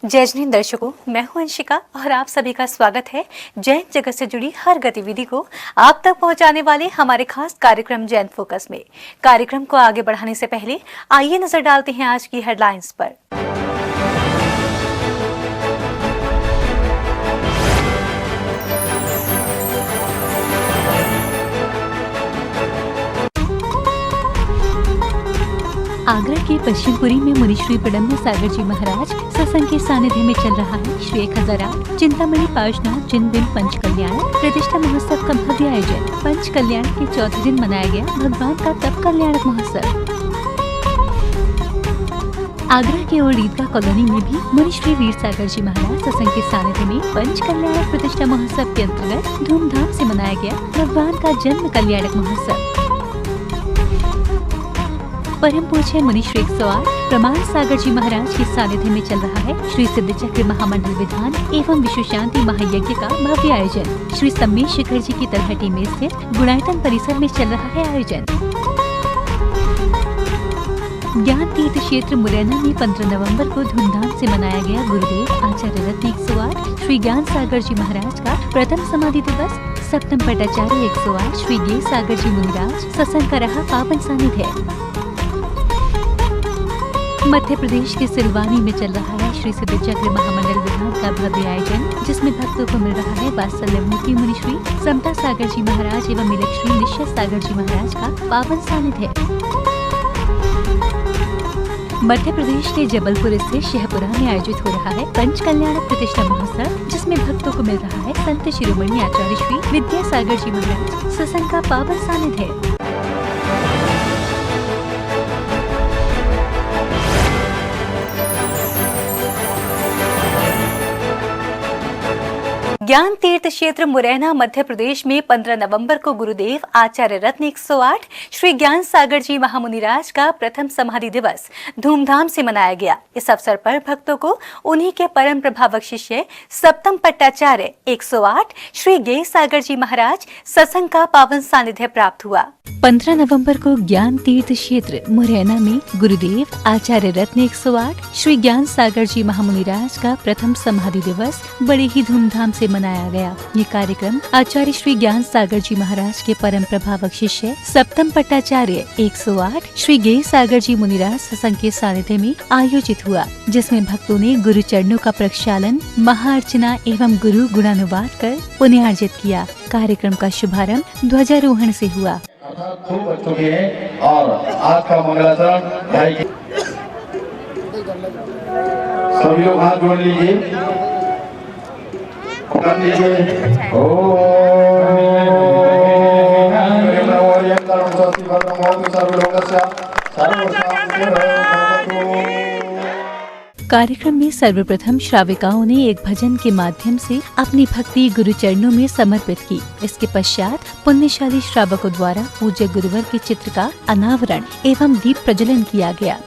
जय जिन दर्शकों, मैं हूं अंशिका और आप सभी का स्वागत है जैन जगत से जुड़ी हर गतिविधि को आप तक पहुंचाने वाले हमारे खास कार्यक्रम जैन फोकस में। कार्यक्रम को आगे बढ़ाने से पहले आइए नजर डालते हैं आज की हेडलाइंस पर। आगरा के पश्चिमपुरी में मुनिश्री प्रणम्य सागर जी महाराज सत्संग के सानिध्य में चल रहा है श्री 1008 चिंतामणि पार्षनाथ जिन दिन पंच कल्याण प्रतिष्ठा महोत्सव का भव्य आयोजन। पंच कल्याण के चौथे दिन मनाया गया भगवान का तप कल्याणक महोत्सव। आगरा के ओल्ड ईदगाह कॉलोनी में भी मुनिश्री वीर सागर जी महाराज सत्संग के सानिध्य में पंच कल्याणक प्रतिष्ठा महोत्सव के अंतर्गत धूमधाम से मनाया गया भगवान का जन्म कल्याणक महोत्सव। परम पूज्य मुनिश्री 108 प्रमाण सागर जी महाराज के सानिध्य में चल रहा है श्री सिद्ध चक्र महामंडल विधान एवं विश्व शांति महायज्ञ का भव्य आयोजन। श्री सम्मेश शिखर जी की तलहटी में स्थित गुणायतन परिसर में चल रहा है आयोजन। ज्ञान तीर्थ क्षेत्र मुरैना में 15 नवंबर को धूमधाम से मनाया गया गुरुदेव आचार्य रत्न 108 श्री ज्ञान सागर जी महाराज का प्रथम समाधि दिवस। सप्तम पटाचार्य 108 श्री गे सागर जी मुनिराज सत्संग का रहा पावन सानिध्य। मध्य प्रदेश के सिलवानी में चल रहा है श्री सिद्ध चक्र महामंडल विधान का भव्य आयोजन, जिसमें भक्तों को मिल रहा है वात्सल्य मूर्ति मुनिश्री समता सागर जी महाराज एवं मिलकश्री निश्चय सागर जी महाराज का पावन सानिध्य। मध्य प्रदेश के जबलपुर स्थित शहपुरा में आयोजित हो रहा है पंच कल्याणक प्रतिष्ठा महोत्सव, जिसमें भक्तों को मिल रहा है संत शिरोमणि आचार्य श्री विद्या सागर जी महाराज सत्संग का पावन सानिध्य। ज्ञान तीर्थ क्षेत्र मुरैना मध्य प्रदेश में 15 नवंबर को गुरुदेव आचार्य रत्न 108 श्री ज्ञान सागर जी महामुनिराज का प्रथम समाधि दिवस धूमधाम से मनाया गया। इस अवसर पर भक्तों को उन्हीं के परम प्रभावक शिष्य सप्तम पट्टाचार्य 108 श्री गे सागर जी महाराज सत्संग का पावन सानिध्य प्राप्त हुआ। 15 नवंबर को ज्ञान तीर्थ क्षेत्र मुरैना में गुरुदेव आचार्य रत्न 108 श्री ज्ञान सागर जी महामुनिराज का प्रथम समाधि दिवस बड़े ही धूमधाम से मनाया गया। ये कार्यक्रम आचार्य श्री ज्ञान सागर जी महाराज के परम प्रभावक शिष्य सप्तम पट्टाचार्य 108 श्री गे सागर जी मुनिराज सत्संग के सानिध्य में आयोजित हुआ, जिसमें भक्तों ने गुरु चरणों का प्रक्षालन महाअर्चना एवं गुरु गुणानुवाद कर पुण्यार्जित किया। कार्यक्रम का शुभारंभ ध्वजारोहण से हुआ। खूब बच चुके हैं और आज का मंगलाचरण भाई सभी लोग हाथ जोड़ लीजिए। कार्यक्रम में सर्वप्रथम श्राविकाओं ने एक भजन के माध्यम से अपनी भक्ति गुरु चरणों में समर्पित की। इसके पश्चात पुण्यशाली श्रावकों द्वारा पूज्य गुरुवर के चित्र का अनावरण एवं दीप प्रज्वलन किया गया।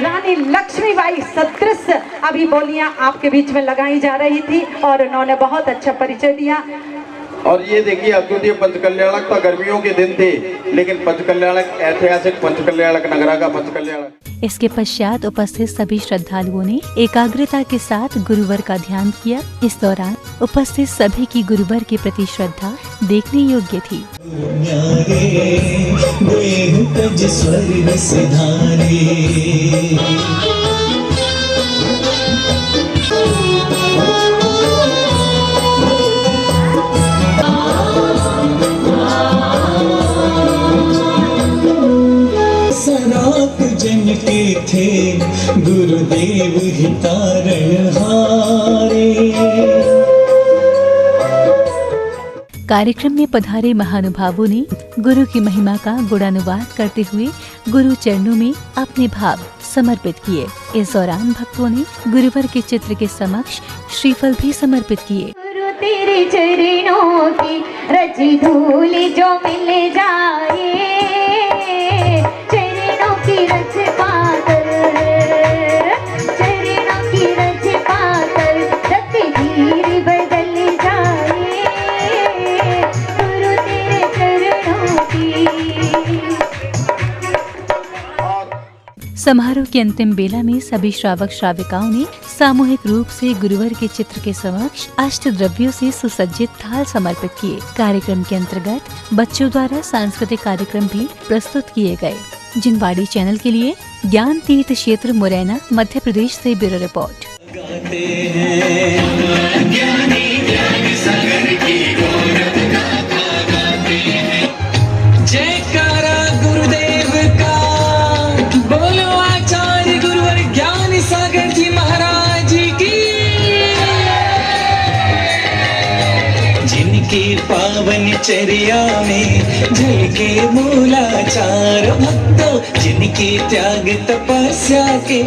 रानी लक्ष्मीबाई सदृश अभी बोलियां आपके बीच में लगाई जा रही थी और उन्होंने बहुत अच्छा परिचय दिया। और ये देखिए अद्वितीय पंचकल्याणक तो गर्मियों के दिन थे, लेकिन पंचकल्याणक ऐतिहासिक पंचकल्याणक नगरा का पंचकल्याणक। इसके पश्चात उपस्थित सभी श्रद्धालुओं ने एकाग्रता के साथ गुरुवर का ध्यान किया। इस दौरान उपस्थित सभी की गुरुवर के प्रति श्रद्धा देखने योग्य थी। जन के थे गुरुदेव ही तारणहारे। कार्यक्रम में पधारे महानुभावों ने गुरु की महिमा का गुणानुवाद करते हुए गुरु चरणों में अपने भाव समर्पित किए। इस दौरान भक्तों ने गुरुवर के चित्र के समक्ष श्रीफल भी समर्पित किए। गुरु तेरे चरणों की रची धूल जो मिल जाए, चरणों की रच पाकर, चरणों की रच पाकर रत्न हीर बदल जाए। समारोह के अंतिम बेला में सभी श्रावक श्राविकाओं ने सामूहिक रूप से गुरुवर के चित्र के समक्ष अष्ट द्रव्यों से सुसज्जित थाल समर्पित किए। कार्यक्रम के अंतर्गत बच्चों द्वारा सांस्कृतिक कार्यक्रम भी प्रस्तुत किए गए। जिनवाड़ी चैनल के लिए ज्ञान तीर्थ क्षेत्र मुरैना मध्य प्रदेश से ब्यूरो रिपोर्ट। जयकारा गुरुदेव का, बोलो आचार्य गुरुवर ज्ञान सागर जी महाराज की। जिनकी पावन चर्या में झलके मूलाचार भक्तों, जिनकी त्याग तपस्या के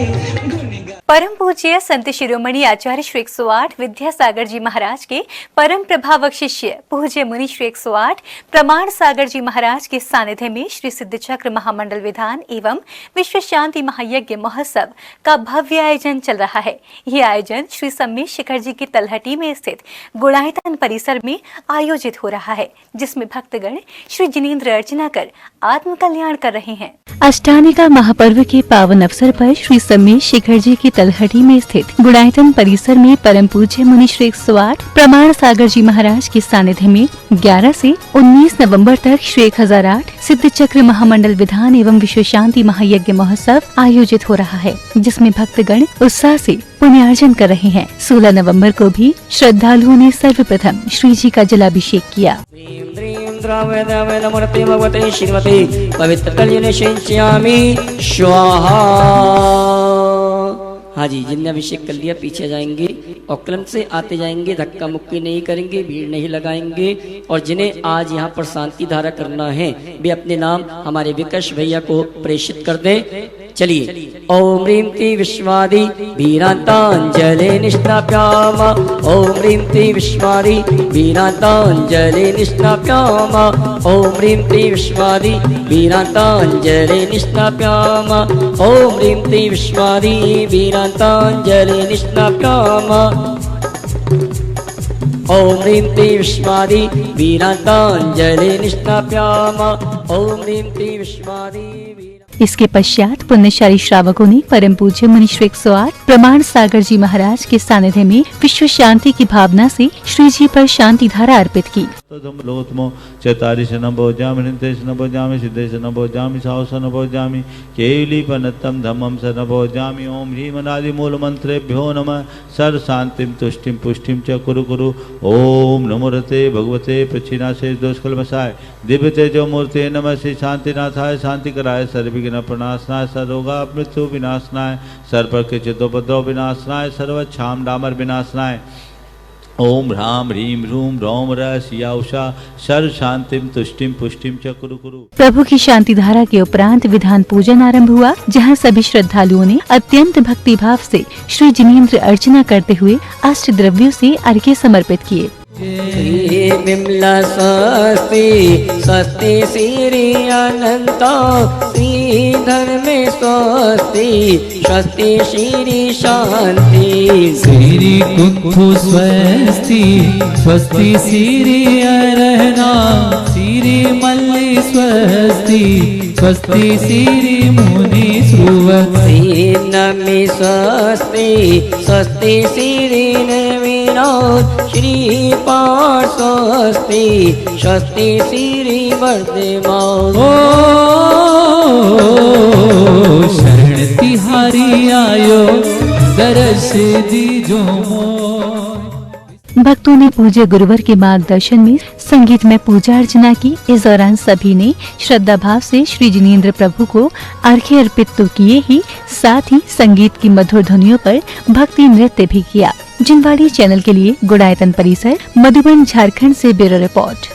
परम पूज्य संत शिरोमणि आचार्य श्री 108 विद्यासागर जी महाराज के परम प्रभावक शिष्य पूज्य मुनि श्री 108 प्रमाण सागर जी महाराज के सानिध्य में श्री सिद्ध चक्र महामंडल विधान एवं विश्व शांति महायज्ञ महोत्सव का भव्य आयोजन चल रहा है। यह आयोजन श्री सम्मेश शिखर जी की तलहटी में स्थित गुणायतन परिसर में आयोजित हो रहा है, जिसमें भक्तगण श्री जिनेंद्र अर्चना कर आत्म कल्याण कर रहे हैं। अष्टानिका महापर्व के पावन अवसर पर श्री सम्मेश शिखर जी की तलहटी में स्थित गुणायतन परिसर में परम पूज्य मुनि श्री 108 प्रमाण सागर जी महाराज के सानिध्य में 11 से 19 नवंबर तक श्री 1008 सिद्ध चक्र महामंडल विधान एवं विश्व शांति महायज्ञ महोत्सव आयोजित हो रहा है, जिसमें भक्तगण उत्साह से पुण्यार्जन कर रहे हैं। 16 नवंबर को भी श्रद्धालुओं ने सर्वप्रथम श्री जी का जलाभिषेक किया। भगवते श्रीमते पवित्र कल्याण शिंच्यामि स्वाहा। हाँ जी, जिनने अभिषेक कर लिया पीछे जाएंगे और क्रम से आते जाएंगे, धक्का मुक्की नहीं करेंगे, भीड़ नहीं लगाएंगे। और जिन्हें आज यहाँ पर शांति धारा करना है वे अपने नाम हमारे विकास भैया को प्रेषित कर दें। चलिए, ओम ह्रीं क्लीं विश्वादि वीरांतांजलि निष्ठाप्याम। ओम ह्रीं क्लीं विश्वादि वीरांतांजलि निष्ठाप्याम। ओम ह्रीं क्लीं विश्वादि वीरांतांजलि निष्ठाप्याम। ओम ह्रीं क्लीं विश्वादि वीरांतांजलि निष्ठाप्याम। ओम ह्रीं क्लीं विश्वादि वीरांतांजलि निष्ठाप्याम। ओम ह्रीं क्लीं विश्वादि। इसके पश्चात पुण्यशाली श्रावकों ने परम पूज्य मुनि श्री 108 प्रमाण सागर जी महाराज के सानिध्य में विश्व शांति की भावना से श्री जी पर शांति धारा अर्पित की। चतारिश नभोजामि नितेश नभोजामि सिद्धेश नभोजामि साहस नभोजामि केवलीपनत्तम धम्मम स नभोजामि। ओम ह्रीं अनादि मूल मंत्रेभ्यो नमः। सर्व शांतिम तुष्टिम पुष्टिम च कुरु कुरु। ओम नमो रते भगवते प्रच्छिन्नाशेष दोषकल्मषाय दिव्य तेजो मूर्ते नमः। श्री शांतिनाथाय शांति कराय सर्वविघ्न प्रणाशनाय सर्वरोगा मृत्यु विनाशनाय सर्व के चित्तोपद्रव विनाशनाय सर्वच्छाम डामर विनाशनाय। ओम ह्रां ह्रीं ह्रूं रौम रसिया उषा सर्व शांतिम तुष्टिम पुष्टिम च कुरु कुरु। प्रभु की शांति धारा के उपरांत विधान पूजन आरंभ हुआ, जहां सभी श्रद्धालुओं ने अत्यंत भक्ति भाव से श्री जिनेंद्र अर्चना करते हुए अष्ट द्रव्यों से अर्घ्य समर्पित किए। विमला स्वस्ति स्वस्ति श्री अनंत श्रीधर में स्वस्ति स्वस्ति श्री शांति श्री कुंभु स्वस्ति स्वस्ति श्री अरहना श्री मल्ली स्वस्ति स्वस्ति श्री मुनि श्रुवस्ति नमि स्वस्ति स्वस्ति श्री नवीनाथ श्री पाठ स्वस्ति स्वस्ति श्री वर्धमान। शरण तिहारी आयो दरस दीजो मोय। भक्तों ने पूज्य गुरुवर के मार्गदर्शन में संगीत में पूजा अर्चना की। इस दौरान सभी ने श्रद्धा भाव से श्री जिनेंद्र प्रभु को अर्घ्य अर्पित तो किए ही, साथ ही संगीत की मधुर ध्वनियों पर भक्ति नृत्य भी किया। जिनवाड़ी चैनल के लिए गुणायतन परिसर मधुबन झारखंड से ब्यूरो रिपोर्ट।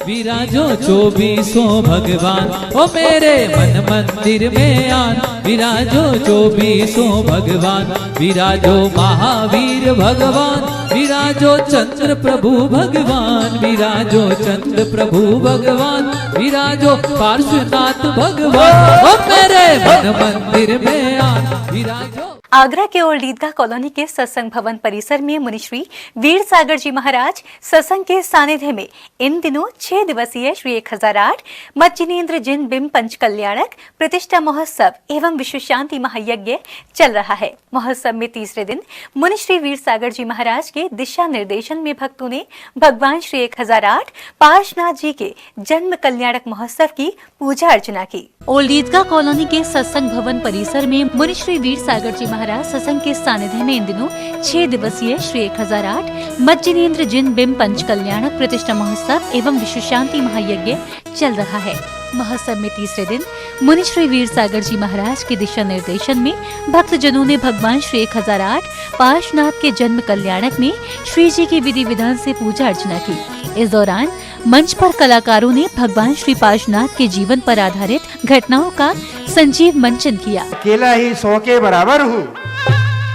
विराजो 24 भगवान ओ मेरे मन मंदिर में आन। विराजो 24 भगवान विराजो महावीर भगवान विराजो चंद्र प्रभु भगवान विराजो चंद्र प्रभु भगवान विराजो पार्श्वनाथ भगवान ओ मेरे मन मंदिर में आन। विराजो आगरा के ओल्ड ईदगाह कॉलोनी के सत्संग भवन परिसर में मुनिश्री वीर सागर जी महाराज सत्संग के सानिध्य में इन दिनों 6 दिवसीय श्री 1008 मज्जिनेन्द्र जिन बिंब पंच कल्याणक प्रतिष्ठा महोत्सव एवं विश्व शांति महायज्ञ चल रहा है। महोत्सव में तीसरे दिन मुनिश्री वीर सागर जी महाराज के दिशा निर्देशन में भक्तों ने भगवान श्री 1008 पार्श्वनाथ जी के जन्म कल्याणक महोत्सव की पूजा अर्चना की। ओल्ड ईदगाह कॉलोनी के सत्संग भवन परिसर में मुनिश्री वीर सागर जी महाराज सत्संग के सानिध्य में इन दिनों 6 दिवसीय श्री 1008 मज्जिनेन्द्र जिन बिंब पंच कल्याणक प्रतिष्ठा महोत्सव एवं विश्व शांति महायज्ञ चल रहा है। महोत्सव में तीसरे दिन मुनिश्री वीर सागर जी महाराज के दिशा निर्देशन में भक्तजनों ने भगवान श्री 1008 पार्श्वनाथ के जन्म कल्याणक में श्री जी की विधि विधान से पूजा अर्चना की। इस दौरान मंच पर कलाकारों ने भगवान श्री पार्श्वनाथ के जीवन पर आधारित घटनाओं का संजीव मंचन किया। अकेला ही 100 के बराबर हूँ।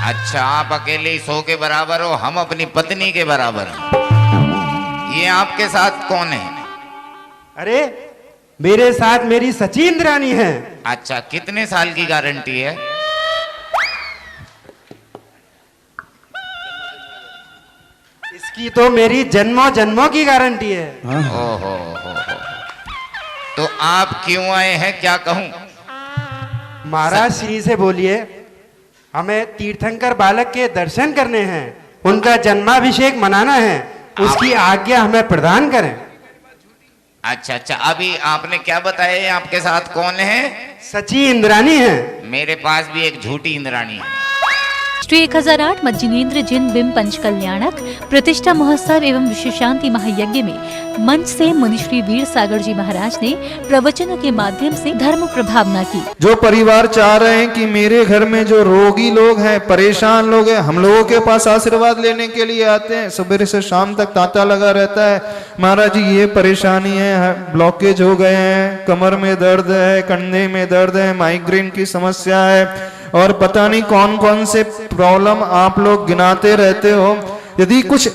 अच्छा, आप अकेले ही 100 के बराबर हो, हम अपनी पत्नी के बराबर हैं। ये आपके साथ कौन है? अरे मेरे साथ मेरी सचिन रानी है। अच्छा, कितने साल की गारंटी है? इसकी तो मेरी जन्मों जन्मों की गारंटी है। ओहो, तो आप क्यों आए हैं, क्या कहूं? महाराज श्री से बोलिए, हमें तीर्थंकर बालक के दर्शन करने हैं, उनका जन्माभिषेक मनाना है, उसकी आज्ञा हमें प्रदान करें। अच्छा अच्छा, अभी आपने क्या बताया? आपके साथ कौन है? सची इंद्राणी है। मेरे पास भी एक झूठी इंद्राणी है। श्री 1008 मज्जिनेन्द्र जिन बिंब पंच कल्याणक प्रतिष्ठा महोत्सव एवं विश्व शांति महायज्ञ में मंच से मुनिश्री वीर सागर जी महाराज ने प्रवचनों के माध्यम से धर्म प्रभावना की। जो परिवार चाह रहे हैं कि मेरे घर में जो रोगी लोग हैं, परेशान लोग हैं, हम लोगों के पास आशीर्वाद लेने के लिए आते हैं, सुबह से शाम तक तांता लगा रहता है, महाराज जी ये परेशानी है, ब्लॉकेज हो गए हैं, कमर में दर्द है, कंधे में दर्द है, माइग्रेन की समस्या है, और पता नहीं कौन कौन से प्रॉब्लम आप लोग गिनाते रहते हो। यदि कुछ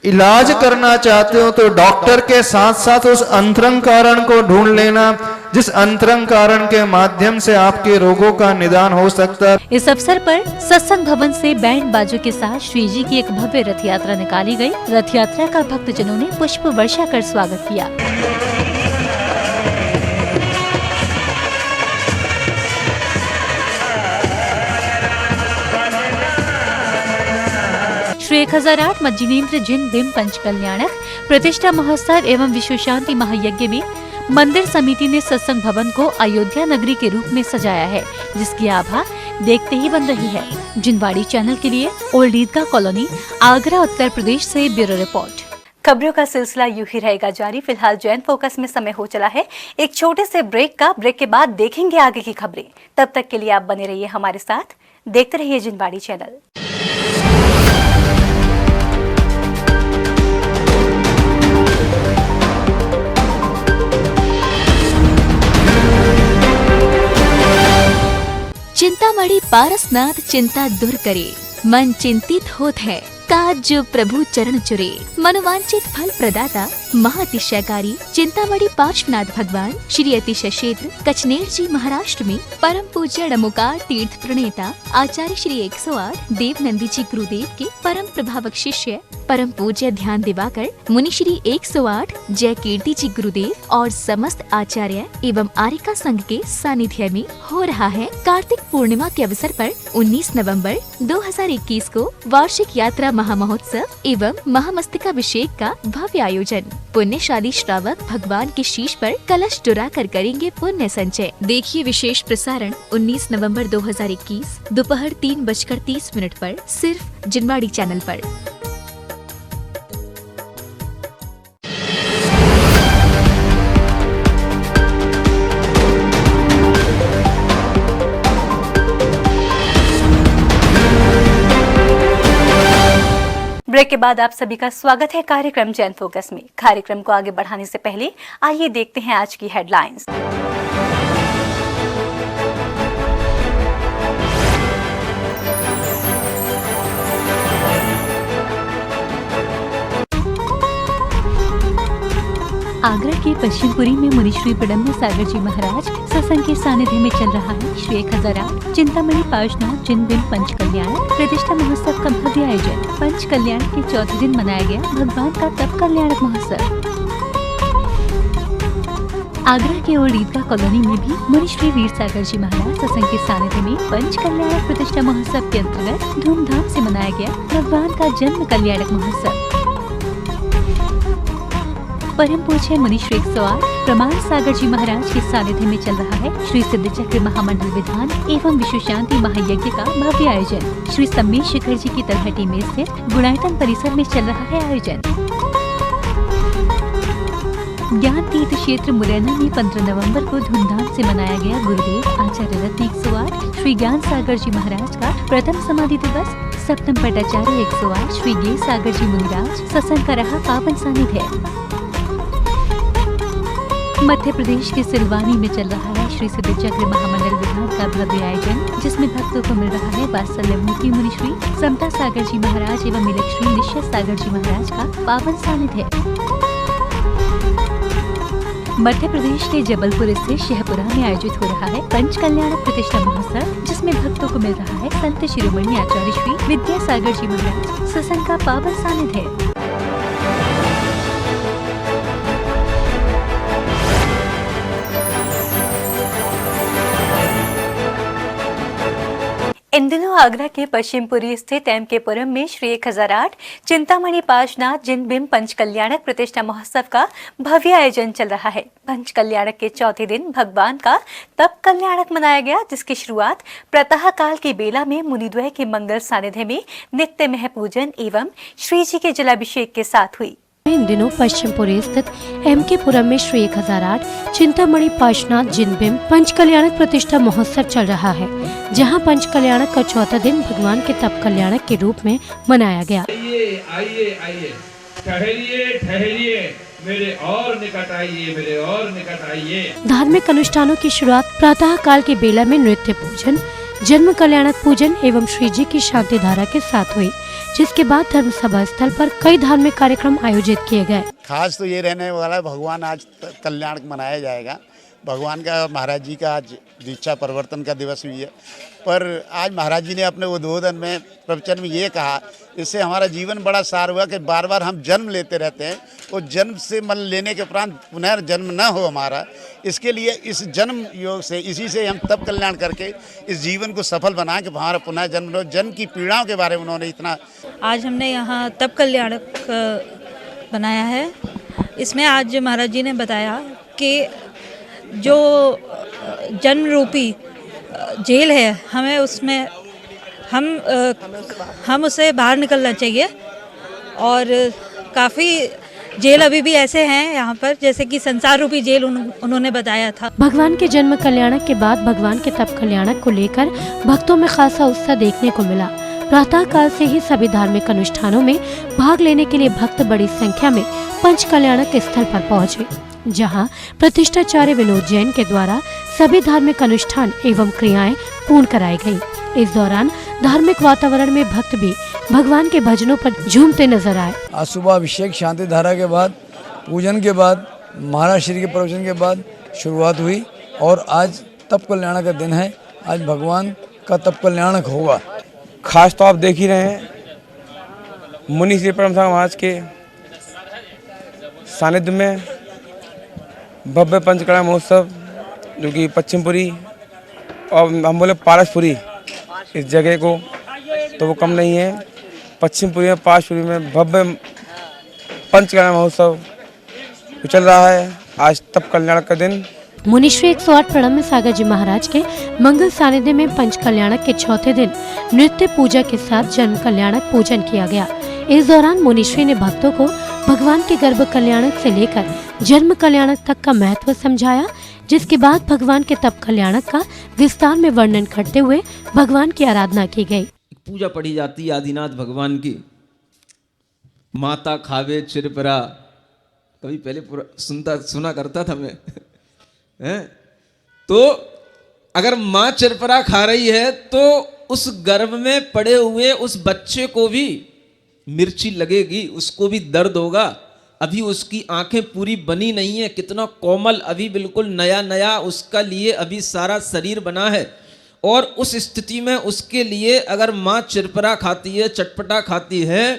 इलाज करना चाहते हो तो डॉक्टर के साथ साथ उस अंतरंग कारण को ढूंढ लेना, जिस अंतरंग कारण के माध्यम से आपके रोगों का निदान हो सकता है। इस अवसर पर सत्संग भवन से बैंड बाजों के साथ श्री जी की एक भव्य रथ यात्रा निकाली गई। रथ यात्रा का भक्तजनों ने पुष्प वर्षा कर स्वागत किया। श्री 1008 मज्जिनेन्द्र जिन बिंब पंच कल्याणक प्रतिष्ठा महोत्सव एवं विश्व शांति महायज्ञ में मंदिर समिति ने सत्संग भवन को अयोध्या नगरी के रूप में सजाया है, जिसकी आभा देखते ही बन रही है। जिनवाड़ी चैनल के लिए ओल्ड ईदगाह कॉलोनी, आगरा, उत्तर प्रदेश से ब्यूरो रिपोर्ट। खबरों का सिलसिला यूं ही रहेगा जारी। फिलहाल जैन फोकस में समय हो चला है एक छोटे से ब्रेक का। ब्रेक के बाद देखेंगे आगे की खबरें। तब तक के लिए आप बने रहिए हमारे साथ, देखते रहिए जिनवाड़ी चैनल। चिंतामणि पारसनाथ चिंता दूर करे, मन चिंतित होत है, काज जो प्रभु चरण चुरे, मनोवांछित फल प्रदाता महातिशयकारी चिंतामणि पार्श्वनाथ भगवान श्री अतिशय क्षेत्र कचनेर जी महाराष्ट्र में परम पूज्य डमुकार तीर्थ प्रणेता आचार्य श्री 108 देवनंदी जी गुरुदेव के परम प्रभावक शिष्य परम पूज्य ध्यान दिवाकर मुनि श्री 108 जय कीर्ति जी गुरुदेव और समस्त आचार्य एवं आरिका संघ के सानिध्य में हो रहा है कार्तिक पूर्णिमा के अवसर पर 19 नवंबर 2021 को वार्षिक यात्रा महामहोत्सव एवं महामस्तकाभिषेक का भव्य आयोजन। पुण्यशाली श्रावक भगवान के शीश पर कलश चुराकर करेंगे पुण्य संचय। देखिए विशेष प्रसारण 19 नवंबर 2021 दोपहर 3:30 पर सिर्फ जिनवाड़ी चैनल पर। ब्रेक के बाद आप सभी का स्वागत है कार्यक्रम जैन फोकस में। कार्यक्रम को आगे बढ़ाने से पहले आइए देखते हैं आज की हेडलाइंस। आगरा के पश्चिमपुरी में मुनिश्री प्रणम्य सागर जी महाराज सत्संग के सानिध्य में चल रहा है श्री 1008 चिंतामणि पार्श्वनाथ जिन बिंब पंच कल्याण प्रतिष्ठा महोत्सव का भव्य आयोजन। पंच कल्याण के चौथे दिन मनाया गया भगवान का तप कल्याणक महोत्सव। आगरा के ओर ईदगाह कॉलोनी में भी मुनिश्री वीर सागर जी महाराज सत्संग के सानिध्य में पंच कल्याणक प्रतिष्ठा महोत्सव के अंतर्गत धूमधाम से मनाया गया भगवान का जन्म कल्याणक महोत्सव। परम पूज्य मुनिश्री 108 प्रमाण सागर जी महाराज के सानिध्य में चल रहा है श्री सिद्ध चक्र महामंडल विधान एवं विश्व शांति महायज्ञ का भव्य आयोजन। श्री सम्मेश शिखर जी की तलहटी में स्थित गुणायतन परिसर में चल रहा है आयोजन। ज्ञान तीर्थ क्षेत्र मुरैना में 15 नवंबर को धूमधाम से मनाया गया गुरुदेव आचार्य रत्न 108 श्री ज्ञान सागर जी महाराज का प्रथम समाधि दिवस। सप्तम पटाचार्य 108 श्री गे सागर जी मुनिराज सत्संग का रहा पावन सानिध्य। मध्य प्रदेश के सिलवानी में चल रहा है श्री सिद्ध चक्र महामंडल विधान का भव्य आयोजन, जिसमें भक्तों को मिल रहा है वात्सल्य मूर्ति मुनिश्री समता सागर जी महाराज एवं मिलकश्री निश्चय सागर जी महाराज का पावन सानिध्य। मध्य प्रदेश के जबलपुर स्थित शहपुरा में आयोजित हो रहा है पंच कल्याणक प्रतिष्ठा महोत्सव, जिसमें भक्तों को मिल रहा है संत शिरोमणि आचार्य श्री विद्या सागर जी महाराज सत्संग का पावन सानिध्य। इन दिनों आगरा के पश्चिमपुरी स्थित एम.के. पुरम में श्री 1008 चिंतामणि पार्श्वनाथ जिन बिंब पंच कल्याणक प्रतिष्ठा महोत्सव का भव्य आयोजन चल रहा है। पंच कल्याणक के चौथे दिन भगवान का तप कल्याणक मनाया गया, जिसकी शुरुआत प्रातः काल की बेला में मुनिद्वय के मंगल सानिध्य में नित्य मह पूजन एवं श्री जी के जलाभिषेक के साथ हुई। इन दिनों पश्चिमपुरी स्थित एम.के. पुरम में श्री 1008 चिंतामणि पार्श्वनाथ जिन बिंब पंच कल्याणक प्रतिष्ठा महोत्सव चल रहा है, जहां पंच कल्याणक का चौथा दिन भगवान के तप कल्याणक के रूप में मनाया गया। आइए आइए आइए, ठहरिए ठहरिए, मेरे और निकट आइए, मेरे और निकट आइए। धार्मिक अनुष्ठानों की शुरुआत प्रातः काल के बेला में नृत्य पूजन, जन्म कल्याणक पूजन एवं श्री जी की शांति धारा के साथ हुई, जिसके बाद धर्म सभा स्थल पर कई धार्मिक कार्यक्रम आयोजित किए गए। खास तो ये रहने वाला भगवान आज कल्याण मनाया जाएगा। भगवान का महाराज जी का आज दीक्षा परिवर्तन का दिवस भी है, पर आज महाराज जी ने अपने उद्बोधन में प्रवचन में ये कहा, इससे हमारा जीवन बड़ा सार हुआ कि बार बार हम जन्म लेते रहते हैं, वो जन्म से मन लेने के उपरांत पुनर्जन्म न हो हमारा। इसके लिए इस जन्म योग से, इसी से हम तप कल्याण करके इस जीवन को सफल बना के हमारा पुनः जन्म लो। जन्म की पीड़ाओं के बारे में उन्होंने इतना। आज हमने यहाँ तप कल्याणक बनाया है। इसमें आज महाराज जी ने बताया कि जो जन्म रूपी जेल है, हमें उसमें हम उससे बाहर निकलना चाहिए। और काफ़ी जेल अभी भी ऐसे हैं यहाँ पर, जैसे कि संसार रूपी जेल उन्होंने बताया था। भगवान के जन्म कल्याणक के बाद भगवान के तप कल्याणक को लेकर भक्तों में खासा उत्साह देखने को मिला। प्रातः काल से ही सभी धार्मिक अनुष्ठानों में भाग लेने के लिए भक्त बड़ी संख्या में पंच कल्याणक स्थल पर पहुँचे, जहां प्रतिष्ठाचार्य विनोद जैन के द्वारा सभी धार्मिक अनुष्ठान एवं क्रियाएं पूर्ण कराई गयी। इस दौरान धार्मिक वातावरण में भक्त भी भगवान के भजनों पर झूमते नजर आए। आज सुबह अभिषेक शांति धारा के बाद, पूजन के बाद, महाराज श्री के प्रवचन के बाद शुरुआत हुई और आज तप कल्याण का दिन है। आज भगवान का तप कल्याणक होगा। खास तो आप देख ही रहे हैं, मुनि श्री परम महाराज के सानिध्य में भव्य पंचकला महोत्सव, जो कि पश्चिमपुरी और हम बोले पारसपुरी इस जगह को, तो वो कम नहीं है। पश्चिमपुरी में पारसपुरी में भव्य पंचकला महोत्सव चल रहा है। आज तप कल्याण का दिन। मुनिश्री 108 प्रणम्य सागर जी महाराज के मंगल सानिध्य में पंच कल्याणक के चौथे दिन नृत्य पूजा के साथ जन्म कल्याणक पूजन किया गया। इस दौरान मुनिश्री ने भक्तों को भगवान के गर्भ कल्याणक से लेकर जन्म कल्याणक तक का महत्व समझाया, जिसके बाद भगवान के तप कल्याणक का विस्तार में वर्णन करते हुए भगवान की आराधना की गई। पूजा पढ़ी जाती है आदिनाथ भगवान की। माता खावे चिरपरा, कभी पहले पूरा सुना करता था मैं हैं? तो अगर माँ चिरपरा खा रही है तो उस गर्भ में पड़े हुए उस बच्चे को भी मिर्ची लगेगी, उसको भी दर्द होगा, अभी उसकी आंखें पूरी बनी नहीं है, कितना कोमल, अभी बिल्कुल नया नया उसका लिए अभी सारा शरीर बना है। और उस स्थिति में उसके लिए अगर माँ चिरपरा खाती है, चटपटा खाती है,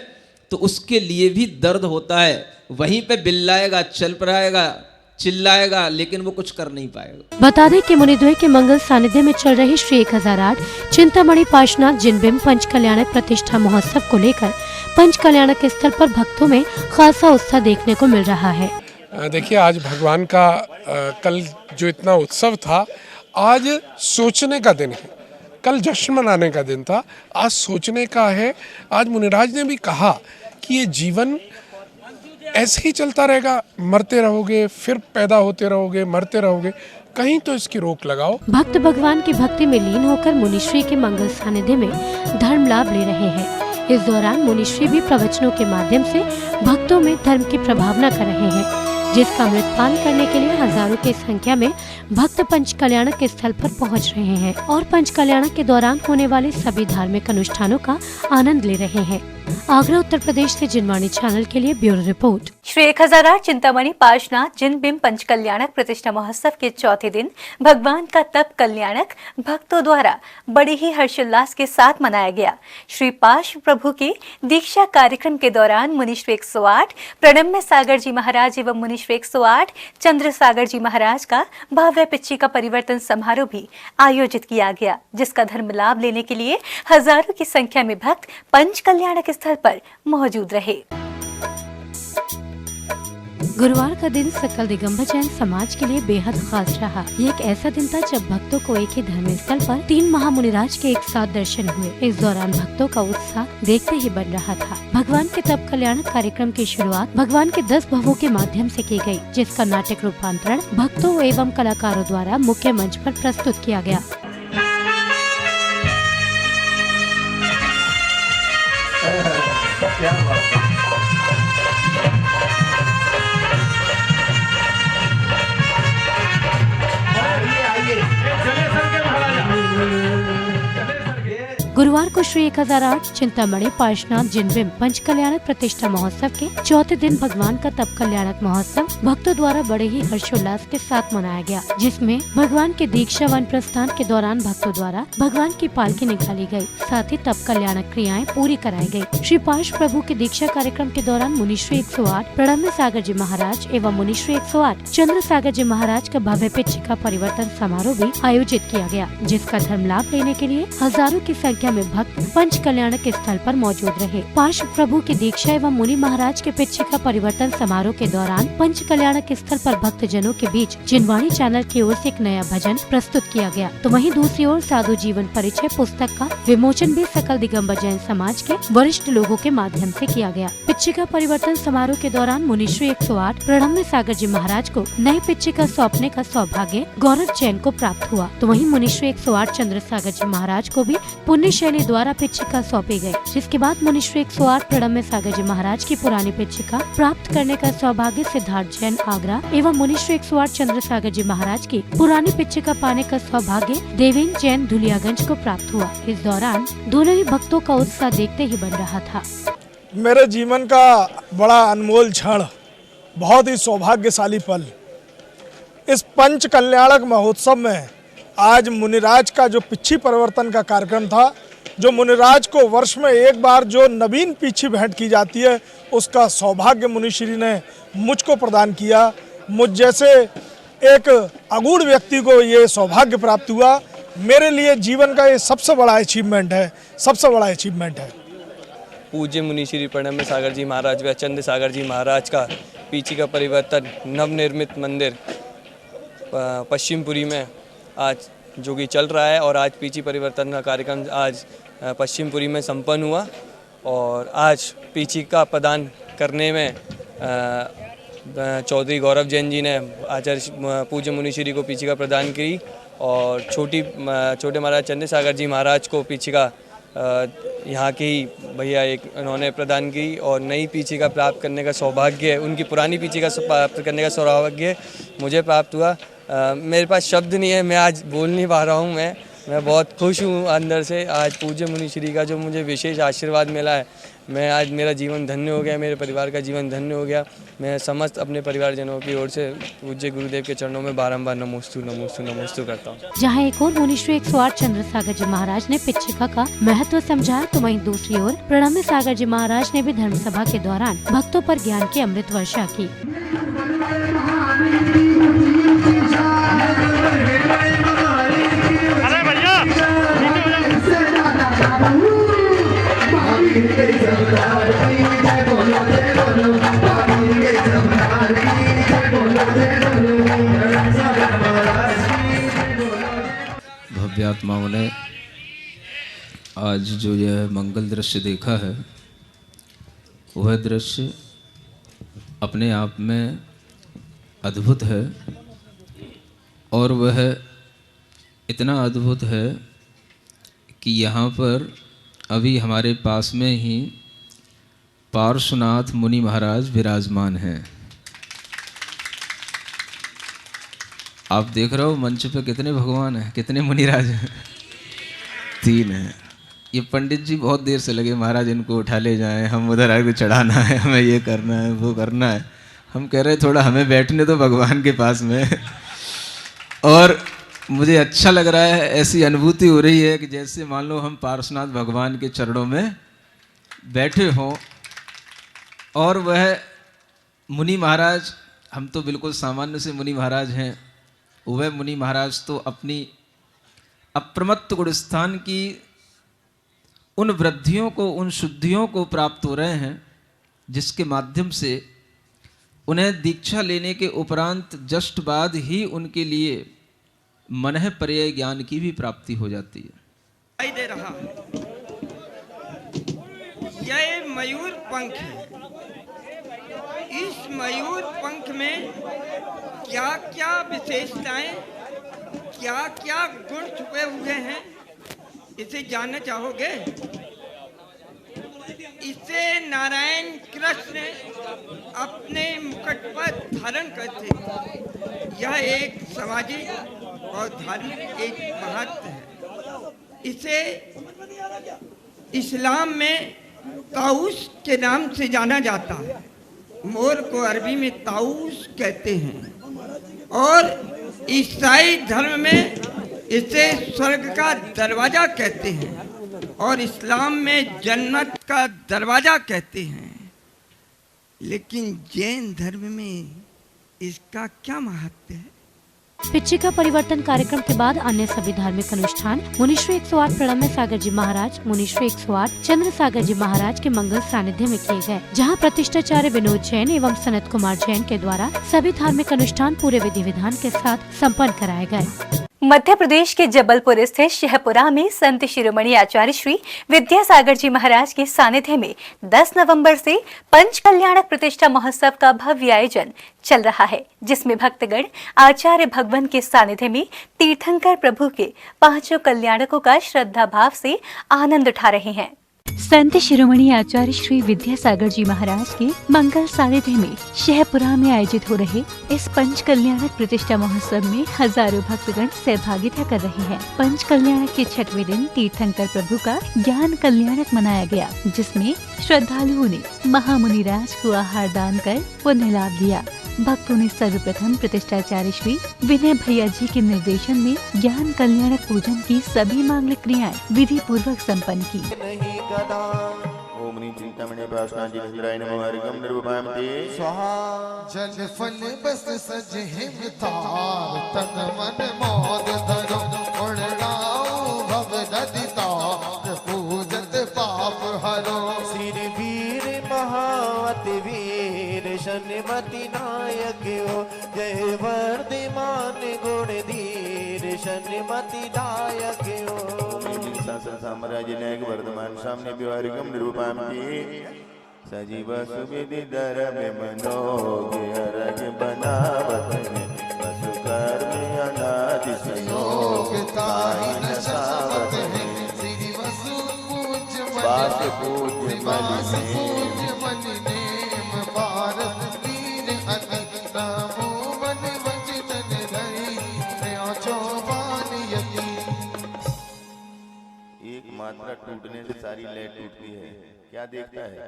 तो उसके लिए भी दर्द होता है। वहीं पे बिल्लाएगा, चल पड़ाएगा, चिल्लाएगा, लेकिन वो कुछ कर नहीं पाएगा। बता दें कि मुनिद्वय के मंगल सानिध्य में चल रही श्री 1008 चिंतामणि पार्श्वनाथ जिनबिंब पंच कल्याणक प्रतिष्ठा महोत्सव को लेकर पंच कल्याणक स्थल पर भक्तों में खासा उत्साह देखने को मिल रहा है। देखिए, आज भगवान का कल जो इतना उत्सव था, आज सोचने का दिन है। कल जश्न मनाने का दिन था, आज सोचने का है। आज मुनिराज ने भी कहा कि ये जीवन ऐसे ही चलता रहेगा, मरते रहोगे, फिर पैदा होते रहोगे, मरते रहोगे, कहीं तो इसकी रोक लगाओ। भक्त भगवान की भक्ति में लीन होकर मुनिश्री के मंगल सानिध्य में धर्म लाभ ले रहे हैं। इस दौरान मुनिश्री भी प्रवचनों के माध्यम से भक्तों में धर्म की प्रभावना कर रहे हैं, जिसका अमृतपान करने के लिए हजारों की संख्या में भक्त पंच कल्याणक के स्थल पर पहुंच रहे हैं और पंच कल्याणक के दौरान होने वाले सभी धार्मिक अनुष्ठानों का आनंद ले रहे हैं। आगरा उत्तर प्रदेश से जिनवाणी चैनल के लिए ब्यूरो रिपोर्ट। श्री 1008 चिंतामणि पार्श्वनाथ जिनबिंब पंच कल्याणक प्रतिष्ठा महोत्सव के चौथे दिन भगवान का तप कल्याणक भक्तों द्वारा बड़े ही हर्षोल्लास के साथ मनाया गया। श्री पार्श्व प्रभु के दीक्षा कार्यक्रम के दौरान मुनिश्री 108 प्रणम्य सागर जी महाराज एवं मुनिश्री 108 चंद्र सागर जी महाराज का भव्य पिच्ची का परिवर्तन समारोह भी आयोजित किया गया, जिसका धर्म लाभ लेने के लिए हजारों की संख्या में भक्त पंच कल्याणक स्थल पर मौजूद रहे। गुरुवार का दिन सकल दिगंबर जैन समाज के लिए बेहद खास रहा। ये एक ऐसा दिन था जब भक्तों को एक ही धर्म स्थल पर 3 महामुनिराज के एक साथ दर्शन हुए। इस दौरान भक्तों का उत्साह देखते ही बढ़ रहा था। भगवान के तप कल्याणक कार्यक्रम की शुरुआत भगवान के 10 भवों के माध्यम से की गई, जिसका नाटक रूपांतरण भक्तों एवं कलाकारों द्वारा मुख्य मंच पर प्रस्तुत किया गया। गुरुवार को श्री 1008 चिंतामणि पार्श्वनाथ जिनबिंब पंच कल्याणक प्रतिष्ठा महोत्सव के चौथे दिन भगवान का तप कल्याणक महोत्सव भक्तों द्वारा बड़े ही हर्षोल्लास के साथ मनाया गया, जिसमें भगवान के दीक्षा वन प्रस्थान के दौरान भक्तों द्वारा भगवान की पालकी निकाली गई, साथ ही तप कल्याणक क्रियाएं पूरी कराई गयी। श्री पार्श्व प्रभु के दीक्षा कार्यक्रम के दौरान मुनिश्री 108 प्रणम्य सागर जी महाराज एवं मुनिश्री 108 चंद्र सागर जी महाराज का भव्य पिच्ची का परिवर्तन समारोह भी आयोजित किया गया, जिसका धर्म लाभ लेने के लिए हजारों की संख्या में भक्त पंच कल्याणक स्थल पर मौजूद रहे। पार्श्व प्रभु की दीक्षा एवं मुनि महाराज के पिच्ची का परिवर्तन समारोह के दौरान पंच कल्याणक स्थल पर भक्त जनों के बीच जिनवाणी चैनल की ओर से एक नया भजन प्रस्तुत किया गया, तो वहीं दूसरी ओर साधु जीवन परिचय पुस्तक का विमोचन भी सकल दिगंबर जैन समाज के वरिष्ठ लोगों के माध्यम से किया गया। पिच्ची का परिवर्तन समारोह के दौरान मुनिश्री 108 प्रणम्य सागर जी महाराज को नई पिच्ची का सौंपने का सौभाग्य गौरव जैन को प्राप्त हुआ, तो वहीं मुनिश्री 108 चंद्र सागर जी महाराज को भी पुण्य शैली द्वारा पिच्चिका सौंपी गई, जिसके बाद मुनिश्री 108 प्रणम्य सागर जी महाराज की पुरानी पिच्चिका प्राप्त करने का सौभाग्य सिद्धार्थ जैन आगरा एवं मुनिश्री 108 चंद्र सागर जी महाराज की पुरानी पिच्चिका पाने का सौभाग्य देवेंद्र जैन धुलियागंज को प्राप्त हुआ। इस दौरान दोनों ही भक्तों का उत्साह देखते ही बढ़ रहा था। मेरे जीवन का बड़ा अनमोल क्षण, बहुत ही सौभाग्यशाली पल, इस पंच कल्याणक महोत्सव में आज मुनिराज का जो पिच्छी परिवर्तन का कार्यक्रम था, जो मुनिराज को वर्ष में एक बार जो नवीन पिच्छी भेंट की जाती है, उसका सौभाग्य मुनिश्री ने मुझको प्रदान किया। मुझ जैसे एक अगूढ़ व्यक्ति को ये सौभाग्य प्राप्त हुआ। मेरे लिए जीवन का ये सबसे बड़ा अचीवमेंट है, सबसे बड़ा अचीवमेंट है। पूज्य मुनिश्री प्रणम्य सागर जी महाराज व चंद्र सागर जी महाराज का पिच्छी का परिवर्तन नवनिर्मित मंदिर पश्चिमपुरी में आज जो कि चल रहा है, और आज पिच्छी परिवर्तन का कार्यक्रम आज पश्चिमपुरी में संपन्न हुआ, और आज पिच्छी का प्रदान करने में चौधरी गौरव जैन जी ने आचार्य पूज्य मुनिश्री को पिच्छी का प्रदान की, और छोटे महाराज चंद्र सागर जी महाराज को पिच्छी का यहाँ के ही भैया एक उन्होंने प्रदान की, और नई पिच्छी का प्राप्त करने का सौभाग्य, उनकी पुरानी पिच्छी का प्राप्त करने का सौभाग्य मुझे प्राप्त हुआ। मेरे पास शब्द नहीं है, मैं आज बोल नहीं पा रहा हूँ। मैं मैं बहुत खुश हूँ अंदर से। आज पूज्य मुनि श्री का जो मुझे विशेष आशीर्वाद मिला है, मैं आज मेरा जीवन धन्य हो गया, मेरे परिवार का जीवन धन्य हो गया। मैं समस्त अपने परिवारजनों की ओर से पूज्य गुरुदेव के चरणों में बारंबार नमोस्तु नमोस्तु नमोस्तु करता हूँ। जहाँ एक और मुनिश्री 108 चंद्र सागर जी महाराज ने पिछिका का महत्व समझाया, तो वहीं दूसरी ओर प्रणम्य सागर जी महाराज ने भी धर्म सभा के दौरान भक्तों पर ज्ञान की अमृत वर्षा की। भव्यात्माओं ने आज जो यह मंगल दृश्य देखा है, वह दृश्य अपने आप में अद्भुत है, और वह इतना अद्भुत है कि यहाँ पर अभी हमारे पास में ही पार्श्वनाथ मुनि महाराज विराजमान हैं। आप देख रहे हो मंच पे कितने भगवान हैं, कितने मुनिराज हैं? 3 हैं। ये पंडित जी बहुत देर से लगे, महाराज इनको उठा ले जाएं, हम उधर आगे चढ़ाना है, हमें ये करना है, वो करना है। हम कह रहे थोड़ा हमें बैठने दो भगवान के पास में। और मुझे अच्छा लग रहा है, ऐसी अनुभूति हो रही है कि जैसे मान लो हम पार्श्वनाथ भगवान के चरणों में बैठे हों। और वह मुनि महाराज, हम तो बिल्कुल सामान्य से मुनि महाराज हैं, वह मुनि महाराज तो अपनी अप्रमत्त गुणस्थान की उन वृद्धियों को, उन शुद्धियों को प्राप्त हो रहे हैं, जिसके माध्यम से उन्हें दीक्षा लेने के उपरांत जस्ट बाद ही उनके लिए मनः पर्याय ज्ञान की भी प्राप्ति हो जाती है। दे रहा है, यह मयूर पंख है। इस मयूर पंख में क्या क्या विशेषताएं, क्या क्या गुण छुपे हुए हैं, इसे जानना चाहोगे? इसे नारायण कृष्ण अपने मुकुट पर धारण करते। यह एक सामाजिक और धार्मिक एक महत्व है। इसे इस्लाम में ताऊस के नाम से जाना जाता है। मोर को अरबी में ताऊस कहते हैं, और ईसाई धर्म में इसे स्वर्ग का दरवाजा कहते हैं, और इस्लाम में जन्नत का दरवाजा कहते हैं। लेकिन जैन धर्म में इसका क्या महत्व है? पिछिका परिवर्तन कार्यक्रम के बाद अन्य सभी धार्मिक अनुष्ठान मुनिश्री 108 प्रणम्य सागर जी महाराज, मुनिश्री 108 चंद्र सागर जी महाराज के मंगल सानिध्य में किए गए, जहां प्रतिष्ठाचार्य विनोद जैन एवं सनत कुमार जैन के द्वारा सभी धार्मिक अनुष्ठान पूरे विधि विधान के साथ संपन्न कराए गए। मध्य प्रदेश के जबलपुर स्थित शहपुरा में संत शिरोमणि आचार्य श्री विद्यासागर जी महाराज के सानिध्य में 10 नवंबर से पंच कल्याणक प्रतिष्ठा महोत्सव का भव्य आयोजन चल रहा है, जिसमें भक्तगण आचार्य भगवान के सानिध्य में तीर्थंकर प्रभु के 5 कल्याणकों का श्रद्धा भाव से आनंद उठा रहे हैं। संत शिरोमणि आचार्य श्री विद्यासागर जी महाराज के मंगल सानिध्य में शहपुरा में आयोजित हो रहे इस पंच कल्याणक प्रतिष्ठा महोत्सव में हजारों भक्तगण सहभागिता कर रहे हैं। पंच कल्याणक के 6वें दिन तीर्थंकर प्रभु का ज्ञान कल्याणक मनाया गया, जिसमें श्रद्धालुओं ने महामुनि राज को आहार दान कर पुण्य लाभ लिया। भक्तों ने सर्वप्रथम प्रतिष्ठाचार्य श्री विनय भैया जी के निर्देशन में ज्ञान कल्याणक पूजन की सभी मांगलिक क्रियाएं विधि पूर्वक संपन्न की। ओम नीम चिंतामणि प्रार्थना जिनेन्द्राय नमः हरिगम निर्वपामते स्वाहा। जल फल बस सज हिमतार तन मन मोद धरो उड़ाओ भव नदी तार पूजत पाप हरो। सिर वीर महावत वीर शनिमति नायक हो जय वर्धमान गुण धीर शनिमति नायक हो। साम्राज्य नायक वर्धमान सामने व्यवहारिकम निरूपामती सजीव सुविधि दर में मनोगे अरग बनावत है वसु कर्म अनादि संयोग ताहि नसावत है। श्री वसु पूज्य मन नेम भारत वीर अति नमो मन वचितन धरि चौबान यति। मात्रा टूटने से सारी लय टूटती है। क्या देखता है?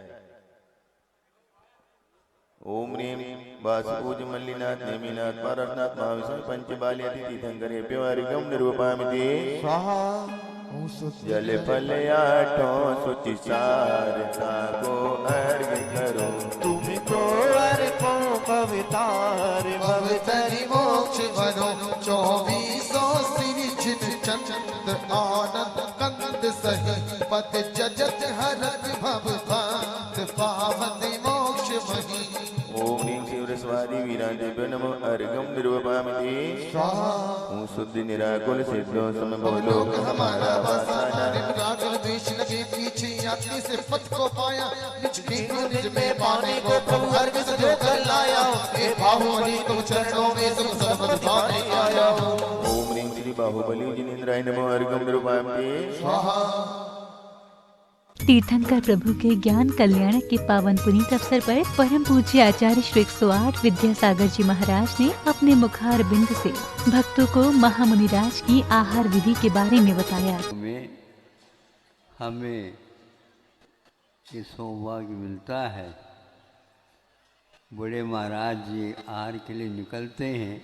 ओम ह्रीं वासुपूज मल्लिनाथ नेमिनाथ पारसनाथ महाविष्णु पंचबाल्यति तीर्थंकरे प्यवारिगम निर्वपामिति स्वाहा। जल फल आठों सुचिसार को अर्घ करो तुमको अर्पो पवितार भवतरि मोक्ष वरो 2400 सिरि छिन चंद आनंद कंद सही पद जजत हरत भव पंत पावत मोक्ष वही। ओम ह्रीं शिवरस्वादी वीरांतेभ्यो नमः अर्घं निर्वपामिति स्वाहा। ओम शुद्धि निराकुल सिद्धो समभोलोक हमारा वासना रागल द्वेष लगे पीछे यात्री से पथ को पाया निज निज में पाने को प्रभु अर्घ सजो कर लाया हे बाहुबली तुम चरणों में सब सर्वदा पाने आया। ओम ह्रीं श्री बाहुबली जिनेन्द्राय नमः अर्घं निर्वपामिति स्वाहा। तीर्थंकर प्रभु के ज्ञान कल्याणक के पावन पुनीत अवसर पर परम पूज्य आचार्य श्री 108 विद्यासागर जी महाराज ने अपने मुखार बिंद से भक्तों को महामुनिराज की आहार विधि के बारे में बताया। हमें ये सौभाग्य मिलता है, बड़े महाराज जी आहार के लिए निकलते हैं